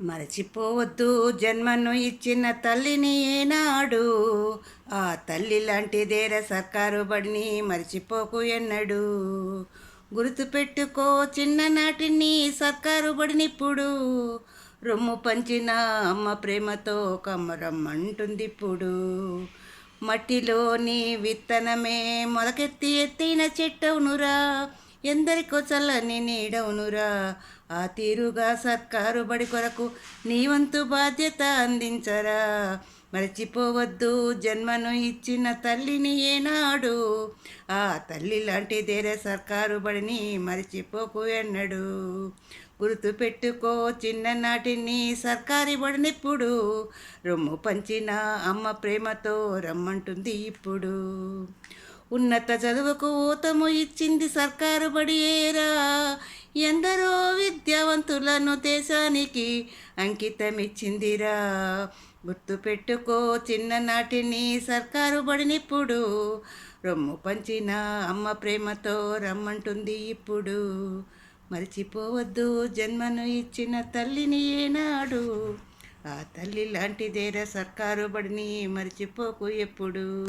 మరచిపోవద్దు జన్మను ఇచ్చిన తల్లిని ఏనాడు. ఆ తల్లి లాంటిదేర సర్కారు బడిని మరిచిపోకు ఎన్నడు. గుర్తుపెట్టుకో చిన్ననాటిని సర్కారు బడినిప్పుడు. రొమ్ము పంచిన అమ్మ ప్రేమతో కమ్మరమ్మంటుందిప్పుడు. మట్టిలోని విత్తనమే మొలకెత్తి ఎత్తైన చెట్టవునురా. ఎందరికో చల్లని నీడవునురా. ఆ తీరుగా సర్కారు బడి కొరకు నీ వంతు బాధ్యత అందించరా. మరచిపోవద్దు జన్మను ఇచ్చిన తల్లిని ఏనాడు. ఆ తల్లి లాంటిదేరే సర్కారు బడిని మరిచిపోకు ఎన్నడు. గుర్తుపెట్టుకో చిన్ననాటిని సర్కారీ బడినిప్పుడు. రొమ్ము పంచిన అమ్మ ప్రేమతో రమ్మంటుంది ఇప్పుడు. ఉన్నత చదువుకు ఊతము ఇచ్చింది సర్కారు బడియేరా. ఎందరో విద్యావంతులను దేశానికి అంకితమిచ్చిందిరా. గుర్తుపెట్టుకో చిన్ననాటిని సర్కారు బడినిప్పుడు. రొమ్ము పంచిన అమ్మ ప్రేమతో రమ్మంటుంది ఇప్పుడు. మరిచిపోవద్దు జన్మను ఇచ్చిన తల్లిని ఏనాడు. ఆ తల్లి లాంటిదేరా సర్కారు బడిని మరిచిపోకు ఎప్పుడు.